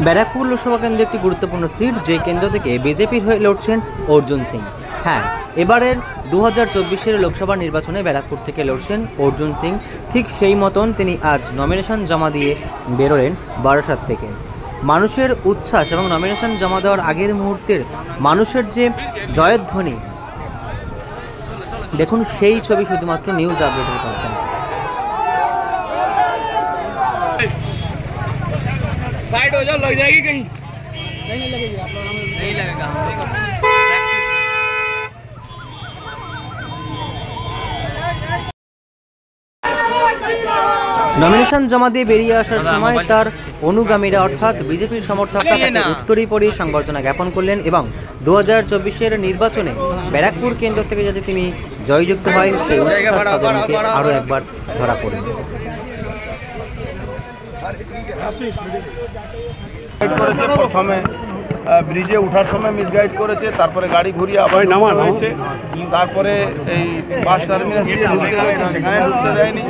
ব্যারাকপুর লোকসভা কেন্দ্রে একটি গুরুত্বপূর্ণ সিট, যে কেন্দ্র থেকে বিজেপির হয়ে লড়ছেন অর্জুন সিং। হ্যাঁ, এবারের 2024-এর লোকসভা নির্বাচনে ব্যারাকপুর থেকে লড়ছেন অর্জুন সিং। ঠিক সেই মতন তিনি আজ নমিনেশন জমা দিয়ে বেরোলেন বারাসাত থেকে। মানুষের উচ্ছ্বাস এবং নমিনেশন জমা দেওয়ার আগের মুহূর্তের মানুষের যে জয়ধ্বনি, দেখুন সেই ছবি শুধুমাত্র নিউজ আপডেটের পর্দায়। साइड हो जाओ, लग जाएगी कहीं नहीं लगेगी। आप लोग नहीं लगेगा। নমিনেশন জমা দিয়ে বেরিয়ে আসার সময় তার অনুগামীরা অর্থাৎ বিজেপির সমর্থকরা তাকে উত্তরীপরি সংবর্ধনা জ্ঞাপন করলেন এবং 2024-এর নির্বাচনে ব্যারাকপুর কেন্দ্র থেকে যাতে তিনি জয়যুক্ত হয় সেই উচ্ছ্বাস তাদের মুখে আরও একবার ধরা পড়ল। প্রথমে ব্রিজে ওঠার সময় মিসগাইড করেছে, তারপরে গাড়ি ঘুরিয়ে আবার নামানো হয়েছে, তারপরে এই বাস টার্মিনাস দিয়ে ঢুকতে গেছে, সেখানে ঢুকতে দেয়নি,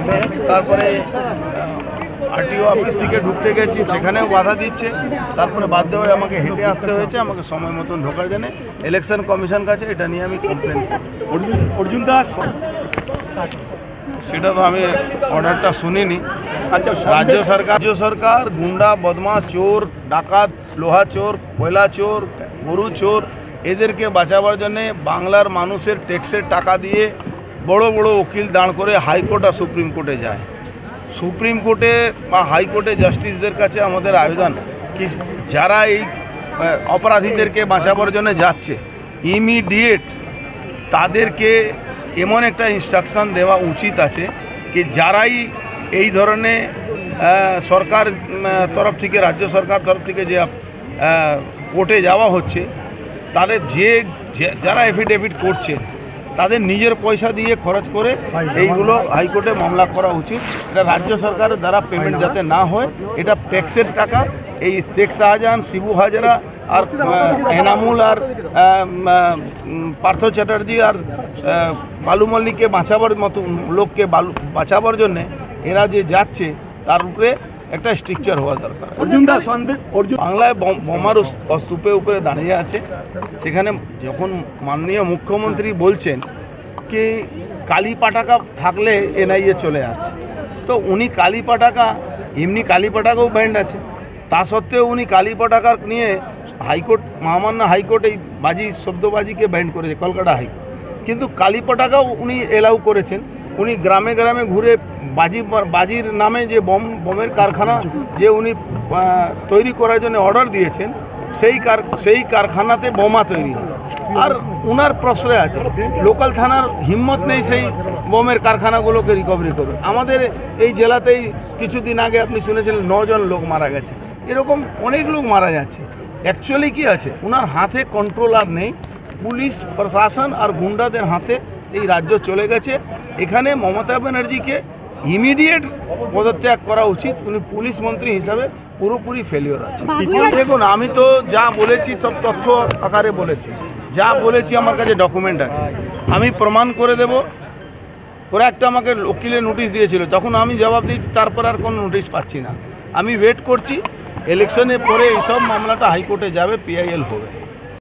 তারপরে আরটিও অফিস থেকে ঢুকতে গেছি, সেখানেও বাধা দিচ্ছে, তারপরে বাধ্য হয়ে আমাকে হেঁটে আসতে হয়েছে আমাকে সময় মতন ঢোকার জন্য ইলেকশন কমিশন কাছে। এটা নিয়ে আমি কমপ্লেন অর্জুন দাস, সেটা তো আমি অর্ডারটা শুনিনি। রাজ্য সরকার গুন্ডা, বদমাশ, চোর, ডাকাত, লোহা চোর, কয়লা চোর, গরু চোর, এদেরকে বাঁচাবার জন্যে বাংলার মানুষের ট্যাক্সের টাকা দিয়ে বড় বড় উকিল দাঁড় করে হাইকোর্ট আর সুপ্রিম কোর্টে যায়। সুপ্রিম কোর্টে বা হাইকোর্টে জাস্টিসদের কাছে আমাদের আবেদন কি, যারা এই অপরাধীদেরকে বাঁচাবার জন্য যাচ্ছে ইমিডিয়েট তাদেরকে এমন একটা ইনস্ট্রাকশান দেওয়া উচিত আছে কি যারাই এই ধরনের সরকার তরফ থেকে, রাজ্য সরকার তরফ থেকে যে কোর্টে যাওয়া হচ্ছে, তাদের যারা এফিডেভিট করছে তাদের নিজের পয়সা দিয়ে খরচ করে এইগুলো হাইকোর্টে মামলা করা উচিত। এটা রাজ্য সরকারের দ্বারা পেমেন্ট যাতে না হয়, এটা ট্যাক্সের টাকা। এই শেখ শাহজাহান, শিবু হাজরা আর এনামুল আর পার্থ চ্যাটার্জি আর বালু মল্লিককে বাঁচাবার মতো লোককে বাঁচাবার জন্যে এরা যে যাচ্ছে তার উপরে একটা স্ট্রাকচার হওয়া দরকার। বাংলায় বোমার স্তূপের উপরে দাঁড়িয়ে আছে, সেখানে যখন মাননীয় মুখ্যমন্ত্রী বলছেন কি কালী পাটাকা থাকলে এনআইএ চলে আসছে, তো উনি কালী পাটাকা, এমনি কালী পাটাকাও ব্যান্ড আছে, তা সত্ত্বেও উনি কালী পটাকার নিয়ে হাইকোর্ট, মহামান্য হাইকোর্ট এই শব্দবাজিকে ব্যান্ড করেছে, কলকাতা হাইকোর্ট। কিন্তু কালী পটাকাও উনি এলাউ করেছেন। উনি গ্রামে গ্রামে ঘুরে বাজির নামে যে বোমের কারখানা যে উনি তৈরি করার জন্য অর্ডার দিয়েছেন, সেই কারখানাতে বোমা তৈরি হয়। আর উনার প্রশ্রয় আছে, লোকাল থানার হিম্মত নেই সেই বোমের কারখানাগুলোকে রিকভারি করবে। আমাদের এই জেলাতেই কিছুদিন আগে আপনি শুনেছেন 9 জন লোক মারা গেছে, এরকম অনেক লোক মারা যাচ্ছে। অ্যাকচুয়ালি কি আছে, ওনার হাতে কন্ট্রোল আর নেই, পুলিশ প্রশাসন আর গুন্ডাদের হাতে এই রাজ্য চলে গেছে। এখানে মমতা ব্যানার্জিকে ইমিডিয়েট পদত্যাগ করা উচিত। উনি পুলিশ মন্ত্রী হিসাবে পুরোপুরি ফেলিওর আছে। দেখুন, আমি তো যা বলেছি সব তথ্য আকারে বলেছি, যা বলেছি আমার কাছে ডকুমেন্ট আছে, আমি প্রমাণ করে দেব। ওরা একটা আমাকে উকিলের নোটিশ দিয়েছিল, তখন আমি জবাব দিয়েছি, তারপর আর কোনো নোটিশ পাচ্ছি না। আমি ওয়েট করছি, ইলেকশনের পরে এইসব মামলাটা হাইকোর্টে যাবে, পিআইএল হবে।